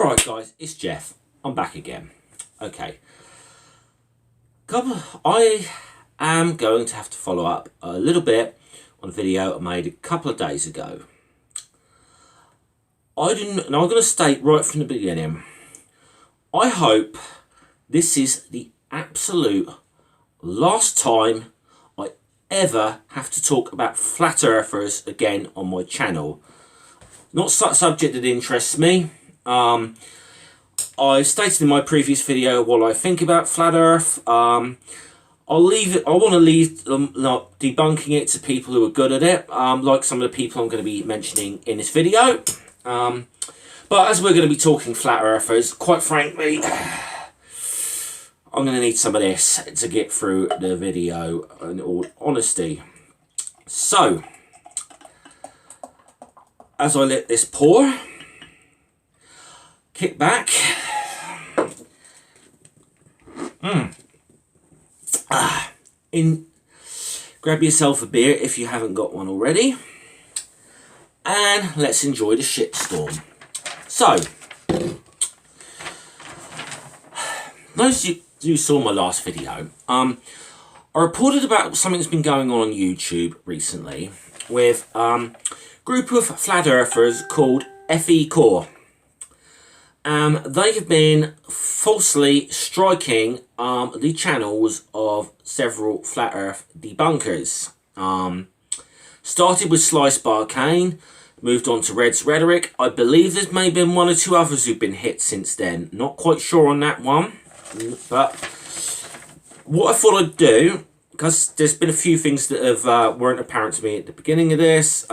Alright guys, it's Jeff. I'm back again. Okay. I am going to have to follow up a little bit on a video I made a couple of days ago. And I'm going to state right from the beginning, I hope this is the absolute last time I ever have to talk about flat earthers again on my channel. Not such a subject that interests me. I stated in my previous video what I think about flat earth. I'll leave it. I want to leave not debunking it to people who are good at it, like some of the people I'm going to be mentioning in this video. But as we're going to be talking flat earthers, quite frankly, I'm going to need some of this to get through the video, in all honesty. So, as I let this pour, kick back, grab yourself a beer if you haven't got one already, and let's enjoy the shitstorm. So, those of you who saw my last video, I reported about something that's been going on YouTube recently with a group of flat earthers called FECORE. They have been falsely striking the channels of several flat earth debunkers. Started with Slice Barcane, moved on to Red's Rhetoric. I believe there's maybe been one or two others who've been hit since then. Not quite sure on that one. But what I thought I'd do, because there's been a few things that have weren't apparent to me at the beginning of this,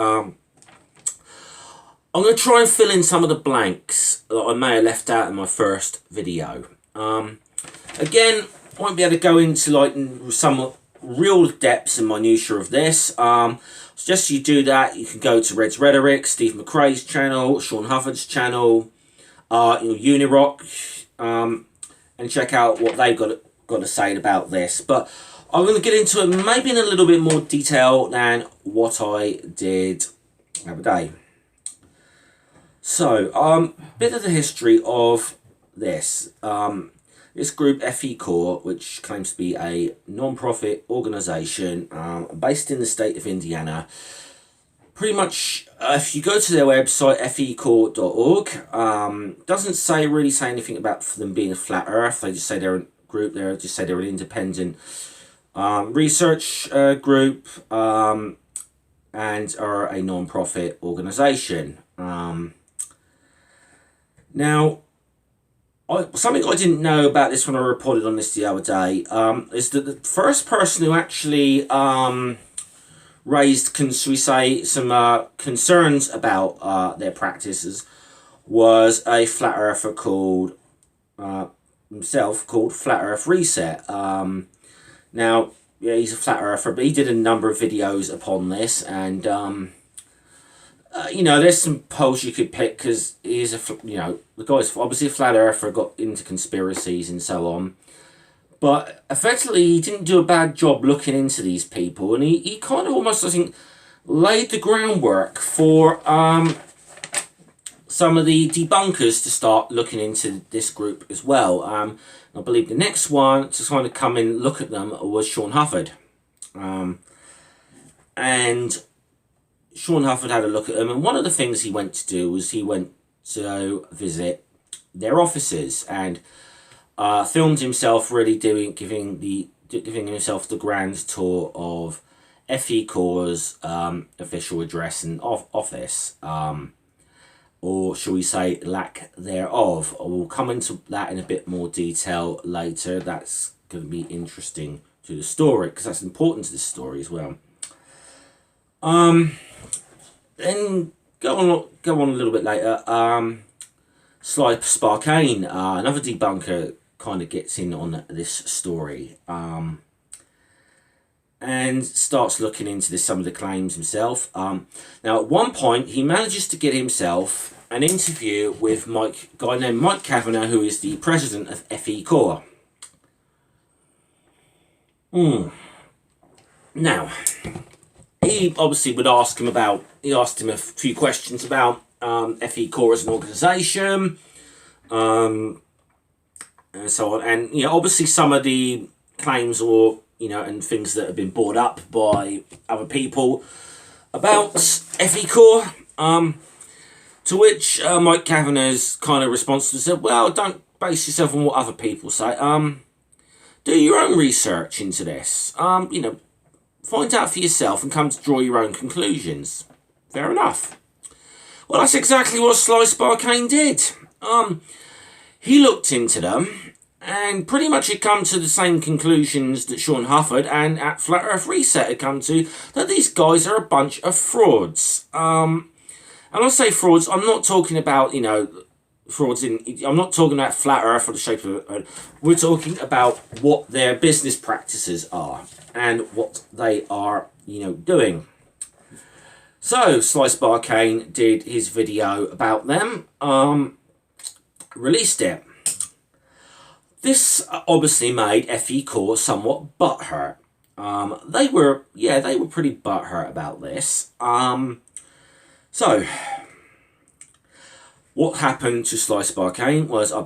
I'm going to try and fill in some of the blanks that I may have left out in my first video. Again, I won't be able to go into like some real depths and minutiae of this. Suggest you do that. You can go to Red's Rhetoric, Steve McRae's channel, Sean Hufford's channel, Unirock, and check out what they've got to say about this. But I'm going to get into it maybe in a little bit more detail than what I did the other day. So, a bit of the history of this. This group, FECORE, which claims to be a non-profit organisation based in the state of Indiana. Pretty much, if you go to their website, fecore.org, doesn't really say anything about them being a flat earth. They just say they're a group, they just say they're an independent research group and are a non-profit organisation. Now, something I didn't know about this when I reported on this the other day is that the first person who actually raised, should we say, some concerns about their practices was a flat earther called himself called Flat Earth Reset. Now, yeah, he's a flat earther, but he did a number of videos upon this, and you know, there's some polls you could pick because he's the guy's obviously a flat earther, got into conspiracies and so on. But effectively, he didn't do a bad job looking into these people, and he kind of almost, I think, laid the groundwork for some of the debunkers to start looking into this group as well. I believe the next one to kind of come in and look at them was Sean Hufford. And Sean Hufford had a look at them, and one of the things he went to do was he went to visit their offices and filmed himself really giving himself the grand tour of FECORE's official address and office, or shall we say lack thereof. We'll come into that in a bit more detail later. That's going to be interesting to the story because that's important to this story as well. Then go on a little bit later. Slice Barcane, another debunker, kind of gets in on this story and starts looking into some of the claims himself. Now, at one point, he manages to get himself an interview with a guy named Mike Kavanagh, who is the president of FECORE. Now, he obviously would ask him he asked him a few questions about FECORE as an organisation, and so on. And obviously some of the claims or and things that have been brought up by other people about FECORE, to which Mike Kavanagh's kind of response to said, well, don't base yourself on what other people say. Do your own research into this. Find out for yourself and come to draw your own conclusions. Fair enough. Well, that's exactly what Sliced by Kane did. He looked into them and pretty much had come to the same conclusions that Sean Hufford and at Flat Earth Reset had come to, that these guys are a bunch of frauds. And I say frauds, I'm not talking about, frauds I'm not talking about Flat Earth or the shape of it. We're talking about what their business practices are and what they are, doing. So, Sliced by Kane did his video about them, released it. This obviously made FECORE somewhat butthurt. They were pretty butthurt about this. So, what happened to Sliced by Kane was, I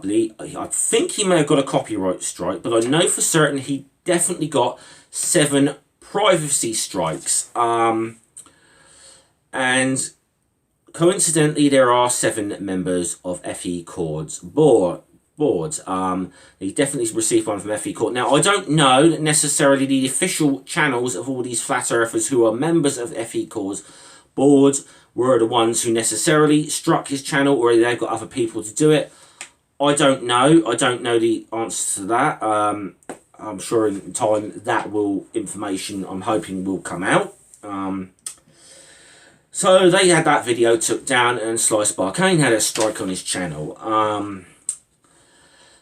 think he may have got a copyright strike, but I know for certain he definitely got 7 privacy strikes. And coincidentally, there are 7 members of FECORE's boards. He definitely received one from FECORE. Now, I don't know necessarily the official channels of all these flat earthers who are members of FECORE's boards were the ones who necessarily struck his channel, or they've got other people to do it. I don't know. I don't know the answer to that. I'm sure in time that information I'm hoping will come out. So they had that video took down, and Sliced by Kane had a strike on his channel.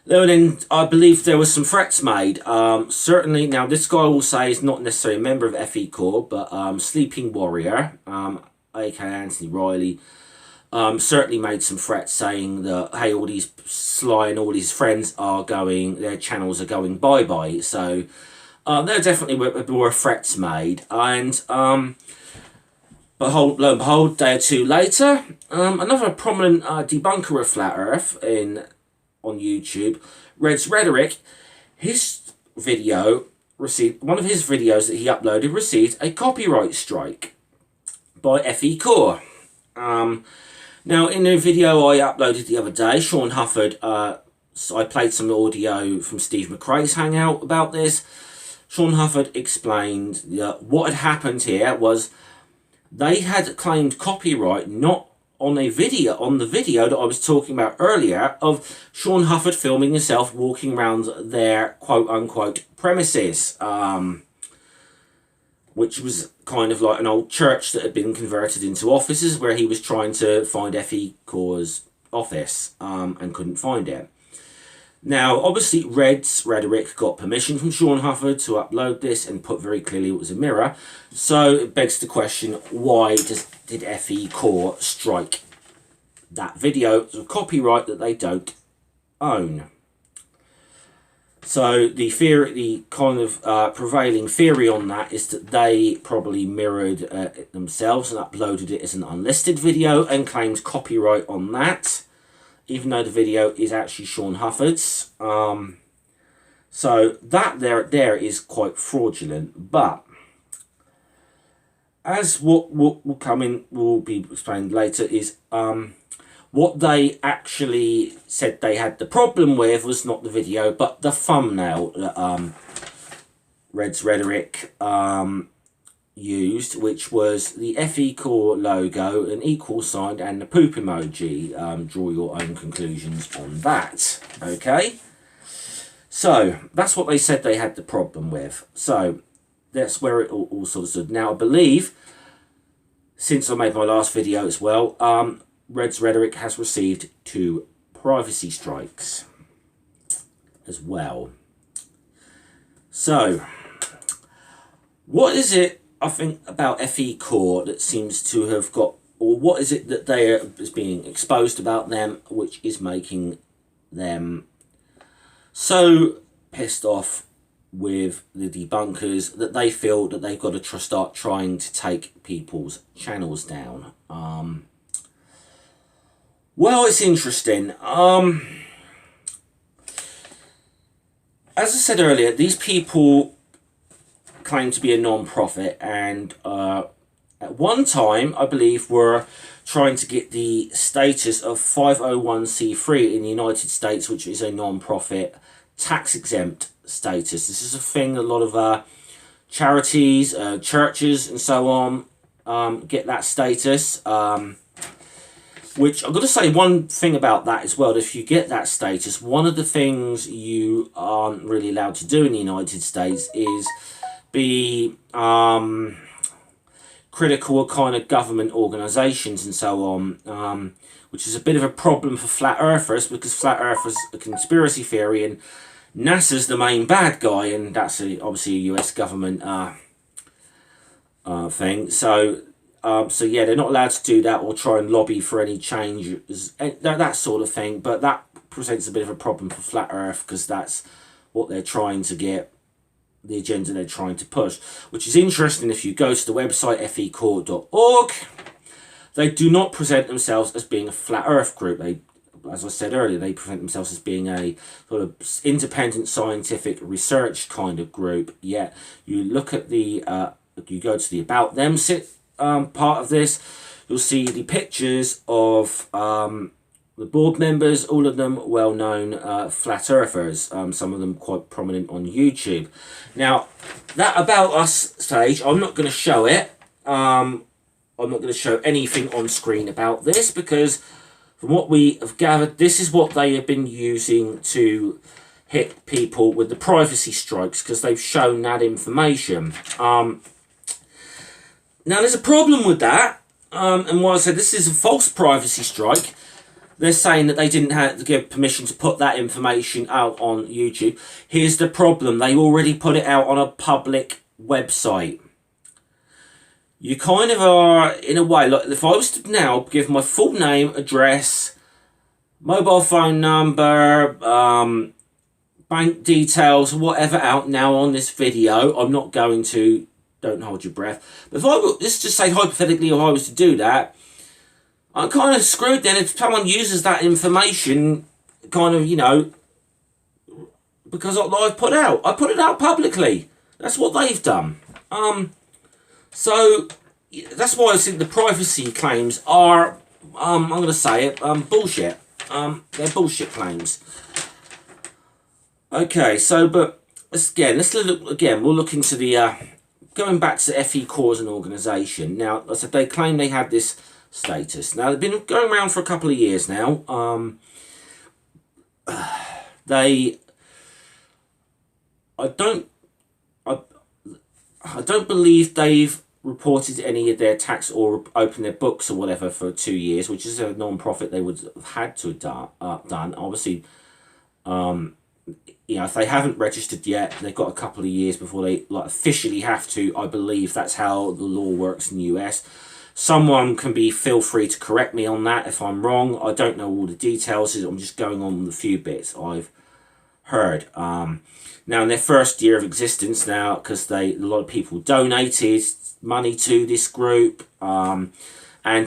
Then I believe there was some threats made. Certainly, now this guy will say is not necessarily a member of FECORE, but Sleeping Warrior, aka Anthony Riley, certainly made some threats saying that, hey, all these Sly and all these friends their channels are going bye-bye. So there definitely were threats made. And lo and behold, a day or two later, another prominent debunker of Flat Earth on YouTube, Red's Rhetoric, his video one of his videos that he uploaded received a copyright strike by FECORE. Now, in the video I uploaded the other day, Sean Hufford, I played some audio from Steve McRae's Hangout about this. Sean Hufford explained that what had happened here was they had claimed copyright not on the video that I was talking about earlier of Sean Hufford filming himself walking around their quote-unquote premises, which was kind of like an old church that had been converted into offices, where he was trying to find FECORE's office and couldn't find it. Now, obviously, Red's Rhetoric got permission from Sean Hufford to upload this and put very clearly it was a mirror. So it begs the question, why did FECORE strike that video as a copyright that they don't own? So the kind of prevailing theory on that is that they probably mirrored it themselves and uploaded it as an unlisted video and claimed copyright on that, even though the video is actually Sean Hufford's. So that there is quite fraudulent. But as what will be explained later is what they actually said they had the problem with was not the video, but the thumbnail that Red's Rhetoric used, which was the FECORE logo, an equal sign, and the poop emoji. Draw your own conclusions on that. Okay? So, that's what they said they had the problem with. So, that's where it all sort of stood. Now, I believe, since I made my last video as well, Red's Rhetoric has received 2 privacy strikes as well. So, what is it, I think, about FECORE that seems to have got, or what is it that is being exposed about them, which is making them so pissed off with the debunkers that they feel that they've got to start trying to take people's channels down? Well, it's interesting. as I said earlier, these people claim to be a non-profit, and at one time, I believe, were trying to get the status of 501c3 in the United States, which is a non-profit tax-exempt status. This is a thing a lot of charities, churches, and so on get that status. Which I've got to say one thing about that as well. If you get that status, one of the things you aren't really allowed to do in the United States is be critical of kind of government organisations and so on, which is a bit of a problem for flat earthers, because flat earthers are a conspiracy theory and NASA's the main bad guy, and that's obviously a US government thing. So yeah, they're not allowed to do that or try and lobby for any changes, that sort of thing. But that presents a bit of a problem for flat earth, because that's what they're trying to get, the agenda they're trying to push, which is interesting. If you go to the website FECORE.org, they do not present themselves as being a flat earth group. They, as I said earlier, they present themselves as being a sort of independent scientific research kind of group. Yet you look at the you go to the About Them part of this, you'll see the pictures of the board members, all of them well-known flat earthers, some of them quite prominent on YouTube. Now, that About Us page, I'm not going to show it. I'm not going to show anything on screen about this, because from what we have gathered, this is what they have been using to hit people with the privacy strikes, because they've shown that information. Now, there's a problem with that, and why I said this is a false privacy strike. They're saying that they didn't have to give permission to put that information out on YouTube. Here's the problem. They already put it out on a public website. You kind of are, in a way, like if I was to now give my full name, address, mobile phone number, bank details, whatever out now on this video, I'm not going to, don't hold your breath. But if I were, let's just say hypothetically, if I was to do that, I'm kind of screwed then if someone uses that information, kind of, you know, because I've put out. I put it out publicly. That's what they've done. So that's why I think the privacy claims are, I'm going to say it, bullshit. They're bullshit claims. Okay, so, but let's look again. We'll look into the, going back to FECORE as an organisation. Now, as I said, they claim they had this status. Now, they've been going around for a couple of years now. I don't believe they've reported any of their tax or opened their books or whatever for 2 years, which is a non-profit they would have had to have done. Obviously, you know, if they haven't registered yet, they've got a couple of years before they officially have to. I believe that's how the law works in the US. Someone can feel free to correct me on that if I'm wrong. I don't know all the details. I'm just going on with a few bits I've heard. Now, in their first year of existence now, because a lot of people donated money to this group. And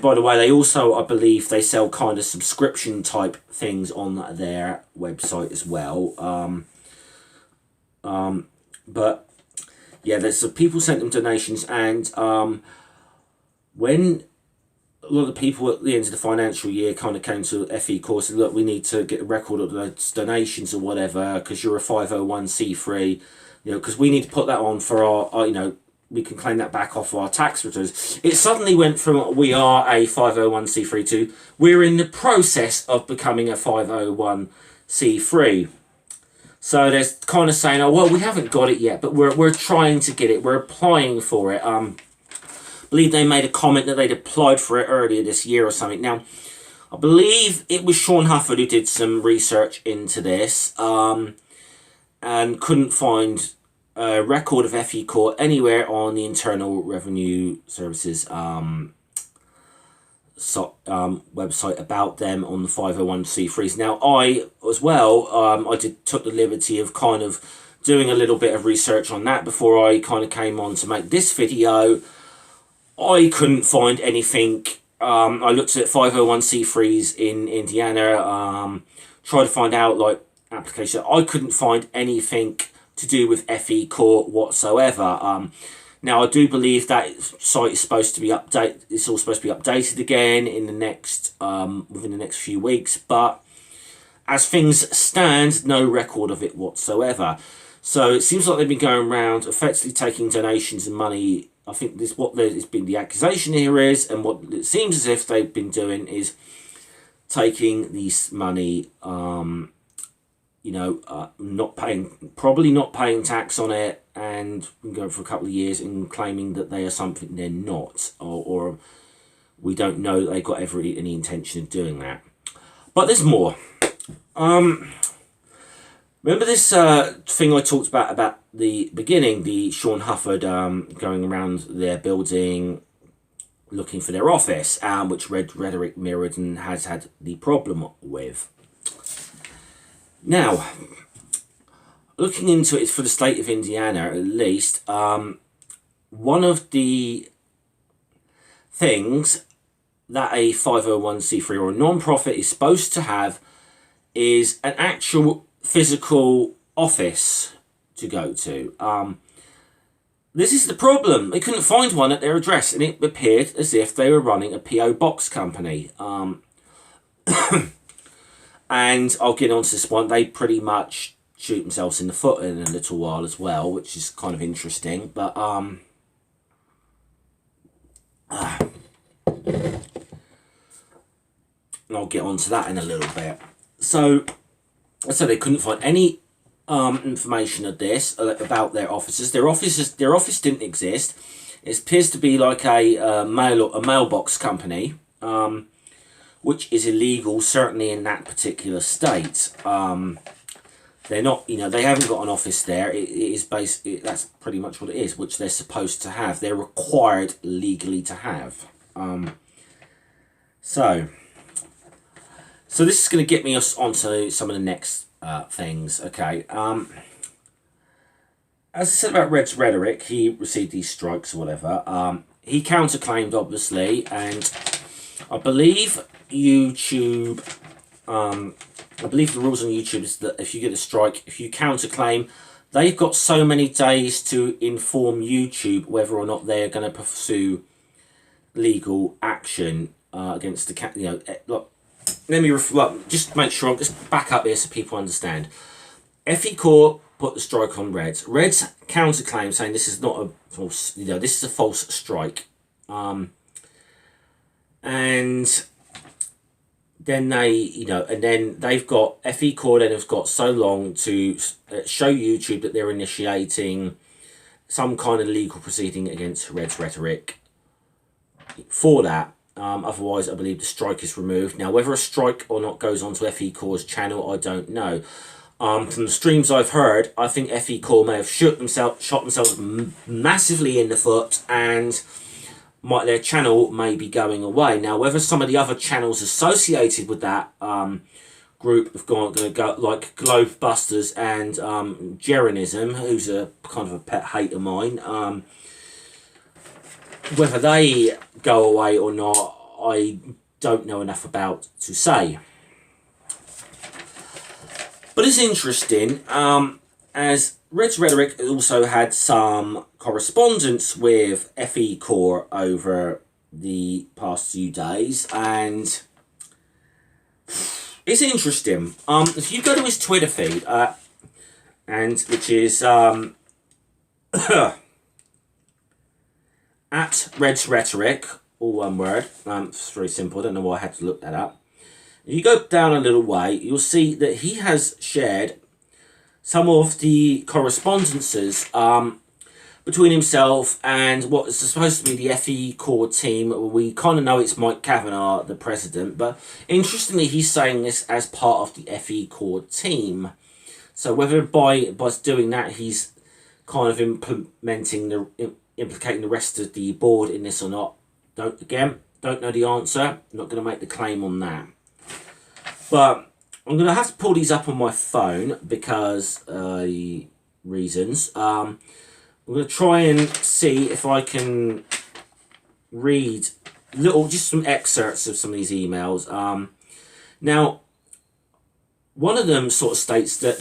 by the way, they also, I believe, they sell kind of subscription type things on their website as well. But yeah, there's people sent them donations, and when a lot of the people at the end of the financial year kind of came to FECORE and said, look, we need to get a record of those donations or whatever, because you're a 501c3, you know, because we need to put that on for our, you know, we can claim that back off our tax returns. It suddenly went from we are a 501c3 to we're in the process of becoming a 501c3. So they're kind of saying, oh, well, we haven't got it yet, but we're trying to get it. We're applying for it. I believe they made a comment that they'd applied for it earlier this year or something. Now, I believe it was Sean Hufford who did some research into this and couldn't find a record of FECORE anywhere on the Internal Revenue Services website about them on the 501c3s. Now, I, as well, I took the liberty of kind of doing a little bit of research on that before I kind of came on to make this video. I couldn't find anything. I looked at 501c3s in Indiana, tried to find out, like, application. I couldn't find anything to do with FECORE whatsoever. Now I do believe that site is supposed to be updated. It's all supposed to be updated again in the next within the next few weeks. But as things stand, no record of it whatsoever. So it seems like they've been going around effectively taking donations and money. I think this what there's been the accusation here is, and what it seems as if they've been doing is taking this money, probably not paying tax on it, and been going for a couple of years and claiming that they are something they're not, or we don't know that they've got any intention of doing that. But there's more. Remember this thing I talked about the beginning, the Sean Hufford going around their building looking for their office, which Red Rhetoric mirrored and has had the problem with. Now, looking into it for the state of Indiana, at least, one of the things that a 501c3 or a non-profit is supposed to have is an actual physical office to go to. This is the problem. They couldn't find one at their address, and it appeared as if they were running a P.O. box company. And I'll get on to this one. They pretty much shoot themselves in the foot in a little while as well, which is kind of interesting. But and I'll get on to that in a little bit. So they couldn't find any information of this about their offices. Their office didn't exist. It appears to be like a mailbox company, which is illegal, certainly in that particular state. They're not, they haven't got an office there. It is that's pretty much what it is, which they're supposed to have. They're required legally to have. So this is going to get me onto some of the next things. Okay. As I said about Red's Rhetoric, he received these strikes or whatever. He counterclaimed, obviously, and I believe YouTube, I believe the rules on YouTube is that if you get a strike, if you counterclaim, they've got so many days to inform YouTube whether or not they're going to pursue legal action against the look. Let me just make sure. Just back up here so people understand. FECORE put the strike on Reds. Reds counterclaim saying this is not a false. This is a false strike. And then they've got FECORE. Then have got so long to show YouTube that they're initiating some kind of legal proceeding against Red's Rhetoric for that. Otherwise, I believe the strike is removed. Now, whether a strike or not goes onto FECORE's channel, I don't know. From the streams I've heard, I think FECORE may have shot themselves massively in the foot, and their channel may be going away. Now, whether some of the other channels associated with that group have going to go, like Globebusters and Jeranism, who's a kind of a pet hate of mine, whether they go away or not, I don't know enough about to say. But it's interesting, as Red's Rhetoric also had some correspondence with FECORE over the past few days, and it's interesting. If you go to his Twitter feed, and which is at Red's Rhetoric, all one word. It's very simple. I don't know why I had to look that up. If you go down a little way, you'll see that he has shared some of the correspondences between himself and what is supposed to be the FECORE team. We kind of know it's Mike Kavanagh, the president, but interestingly, he's saying this as part of the FECORE team. So whether by doing that, he's kind of implicating the rest of the board in this or not, don't know the answer. I'm not going to make the claim on that. But I'm going to have to pull these up on my phone because reasons. I'm going to try and see if I can read just some excerpts of some of these emails. Now, one of them sort of states that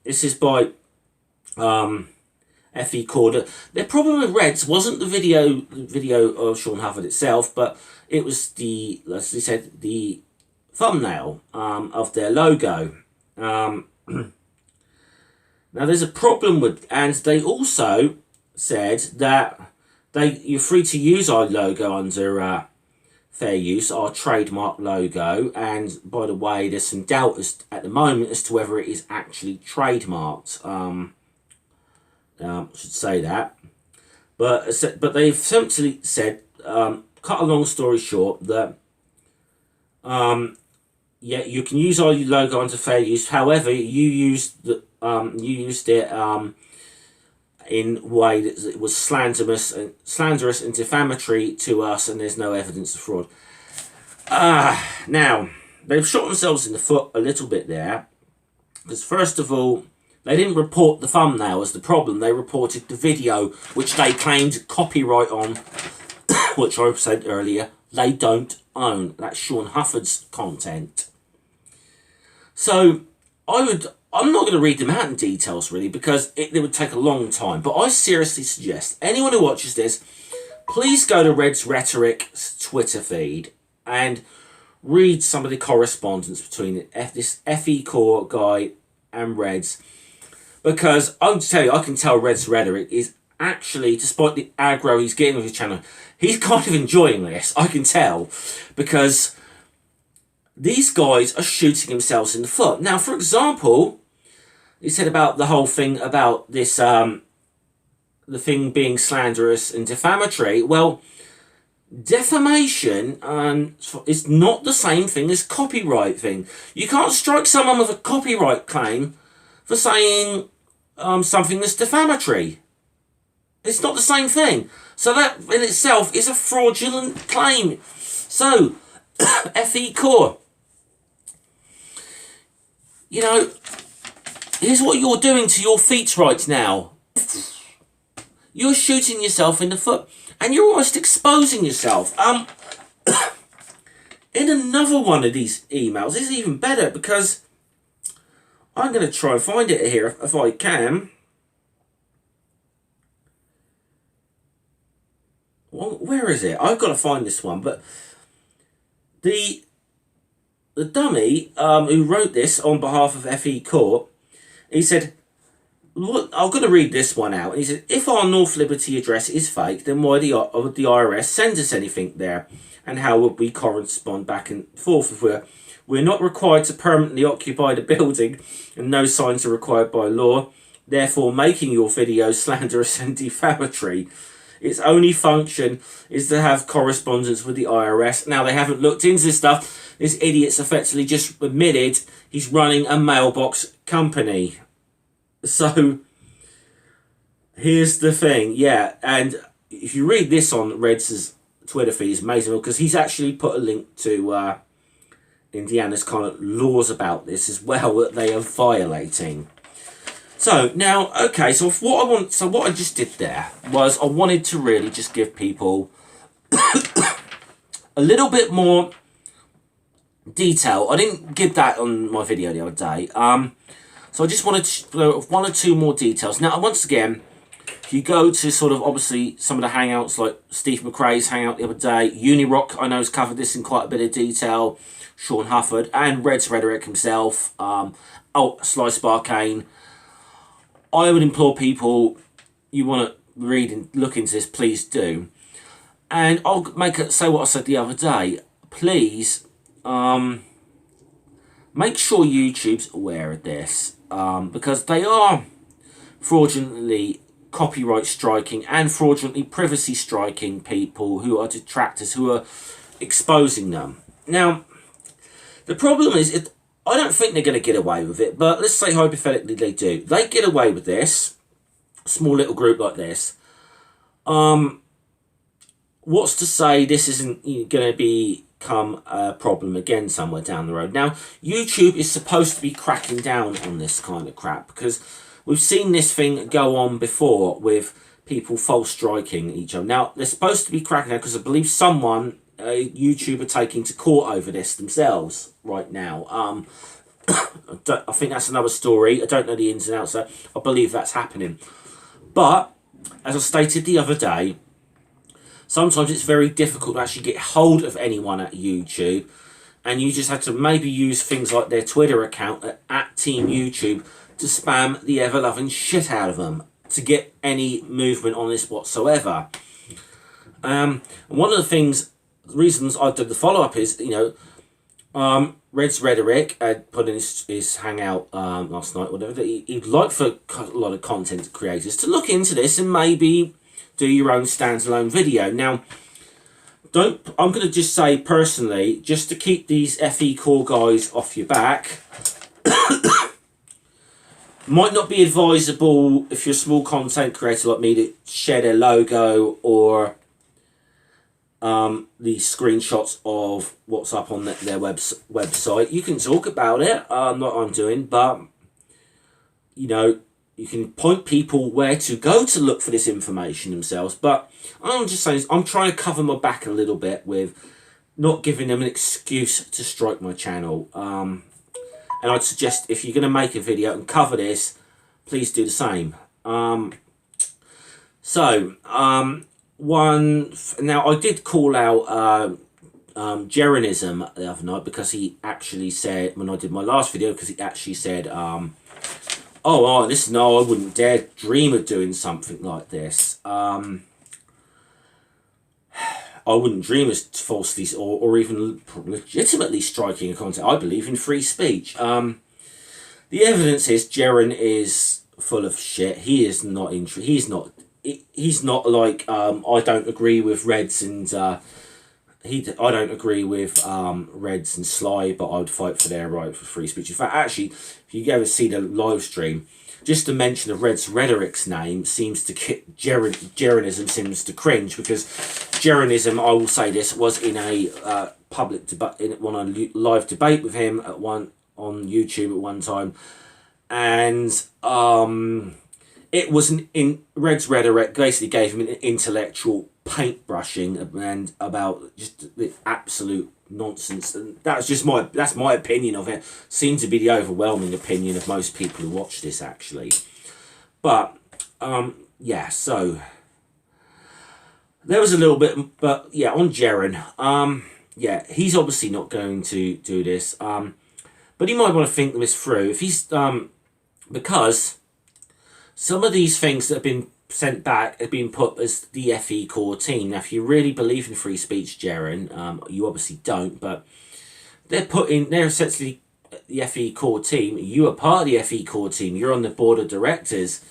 this is by FECORE. Their problem with Reds wasn't the video of Sean Hufford itself, but it was as they said, the thumbnail of their logo. Now there's a problem with, and they also said that you're free to use our logo under fair use, our trademark logo, and by the way, there's some doubt at the moment as to whether it is actually trademarked. I should say that, but they've essentially said, cut a long story short, that yeah, you can use our logo under fair use. However, you used it in a way that it was slanderous and defamatory to us, and there's no evidence of fraud. Now they've shot themselves in the foot a little bit there, because first of all, they didn't report the thumbnail as the problem. They reported the video, which they claimed copyright on, which I said earlier they don't own. That's Sean Hufford's content. So I'm not going to read them out in details really, because it would take a long time. But I seriously suggest anyone who watches this, please go to Red's Rhetoric's Twitter feed and read some of the correspondence between this FECORE guy and Reds. Because I'll tell you, I can tell Red's Rhetoric is actually, despite the aggro he's getting with his channel, he's kind of enjoying this. I can tell, because these guys are shooting themselves in the foot. Now, for example, he said about the whole thing about this, the thing being slanderous and defamatory. Well, defamation is not the same thing as copyright thing. You can't strike someone with a copyright claim for saying something that's defamatory. It's not the same thing. So that in itself is a fraudulent claim. So, FECORE, you know, here's what you're doing to your feet right now. You're shooting yourself in the foot, and you're almost exposing yourself. In another one of these emails, this is even better, because I'm going to try and find it here if I can. Well, where is it? I've got to find this one. But the dummy who wrote this on behalf of FECORE, he said, look, I'm going to read this one out. He said, if our North Liberty address is fake, then why would the IRS send us anything there? And how would we correspond back and forth if we're not required to permanently occupy the building, and no signs are required by law, therefore making your video slanderous and defamatory. Its only function is to have correspondence with the IRS. Now, they haven't looked into this stuff. This idiot's effectively just admitted he's running a mailbox company. So, here's the thing. Yeah, and if you read this on Red's Twitter feed, it's amazing, because he's actually put a link to Indiana's kind of laws about this as well, that they are violating. So now, okay, so what I just did there was I wanted to really just give people a little bit more detail. I didn't give that on my video the other day. So I just wanted to, one or two more details. Now, once again, if you go to sort of obviously some of the hangouts, like Steve McRae's hangout the other day, Unirock, I know, has covered this in quite a bit of detail, Sean Hufford, and Red's Rhetoric himself, Sly Sparkane. I would implore people, you want to read and look into this, please do. And I'll say what I said the other day. Please, make sure YouTube's aware of this, because they are fraudulently copyright striking and fraudulently privacy striking people who are detractors, who are exposing them. Now, the problem is, I don't think they're going to get away with it, but let's say hypothetically they do. They get away with this, a small little group like this. What's to say this isn't going to become a problem again somewhere down the road? Now, YouTube is supposed to be cracking down on this kind of crap, because we've seen this thing go on before with people false striking each other. Now, they're supposed to be cracking down because I believe someone, a YouTuber, taking to court over this themselves right now. I think that's another story. I don't know the ins and outs. So I believe that's happening. But, as I stated the other day, sometimes it's very difficult to actually get hold of anyone at YouTube. And you just have to maybe use things like their Twitter account at Team YouTube to spam the ever-loving shit out of them to get any movement on this whatsoever. One of the reasons I did the follow-up is, Red's Rhetoric put in his hangout last night, whatever, that he'd like for a lot of content creators to look into this and maybe do your own standalone video. Now, I'm going to just say personally, just to keep these FECORE guys off your back, might not be advisable if you're a small content creator like me to share their logo or the screenshots of what's up on their website. You can talk about it, not what I'm doing, but you can point people where to go to look for this information themselves. But I'm just saying, I'm trying to cover my back a little bit with not giving them an excuse to strike my channel. And I'd suggest if you're going to make a video and cover this, please do the same. Now I did call out Jeranism the other night because he actually said, when I did my last video, because he actually said, listen, no, I wouldn't dare dream of doing something like this. I wouldn't dream of falsely or even legitimately striking a content. I believe in free speech. The evidence is Jeren is full of shit. He is not he's not like I don't agree with Reds and I don't agree with Reds and Sly, but I would fight for their right for free speech. In fact, actually, if you ever see the live stream, just the mention of Red's Rhetoric's name seems to Jeranism seems to cringe, because Jeranism, I will say this, was in a public debate, on a live debate with him on YouTube at one time, and it was in Red's Rhetoric basically gave him an intellectual paintbrushing and about just the absolute nonsense, and that's my opinion of it. Seems to be the overwhelming opinion of most people who watch this, actually. But yeah, so there was a little bit, but yeah, on Jeren, yeah, he's obviously not going to do this, but he might want to think this through if he's because some of these things that have been sent back have been put as the FECORE team. Now, if you really believe in free speech, Jeren, you obviously don't, but they're essentially the FECORE team. You are part of the FECORE team. You're on the board of directors.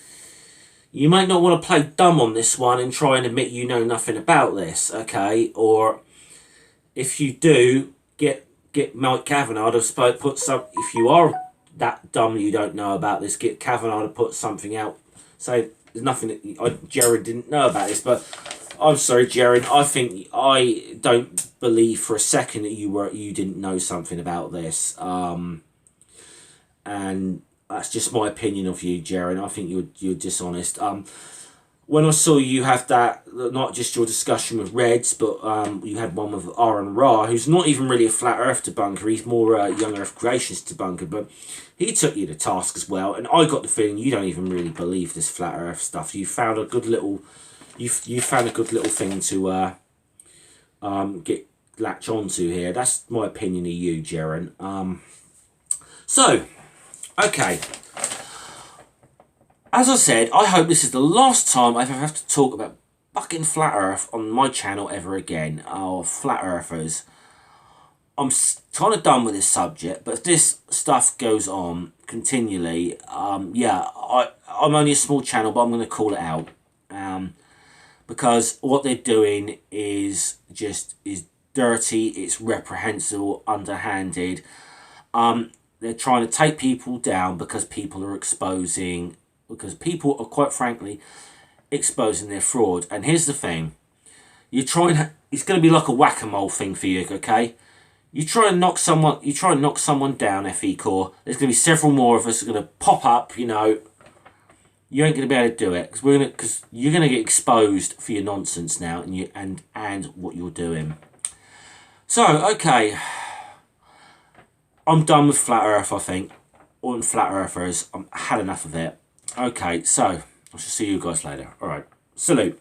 You might not want to play dumb on this one and try and admit you know nothing about this, okay? Or if you do, get Mike Kavanagh to put some. If you are that dumb you don't know about this, get Kavanagh to put something out. Say there's nothing that Jeren didn't know about this, but I'm sorry, Jeren. I don't believe for a second that you didn't know something about this. And that's just my opinion of you, Jeren. I think you're dishonest. When I saw you have that, not just your discussion with Reds, but you had one with Aaron Ra, who's not even really a flat Earth debunker. He's more a young Earth creationist debunker, but he took you to task as well. And I got the feeling you don't even really believe this flat Earth stuff. You found a good little, you found a good little thing to latch onto here. That's my opinion of you, Jeren. So, okay. As I said, I hope this is the last time I ever have to talk about fucking flat Earth on my channel ever again. Oh, flat Earthers. I'm kind of done with this subject, but if this stuff goes on continually, yeah, I'm only a small channel, but I'm going to call it out. Because what they're doing is dirty, it's reprehensible, underhanded. They're trying to take people down because people are quite frankly exposing their fraud. And here's the thing, it's going to be like a whack-a-mole thing for you, okay? You try and knock someone down, FECORE, there's going to be several more of us that are going to pop up, you know. You ain't going to be able to do it because you're going to get exposed for your nonsense now and what you're doing. So, okay, I'm done with Flat Earth, I think. Or Flat Earthers. I had enough of it. Okay, so I shall see you guys later. Alright, salute.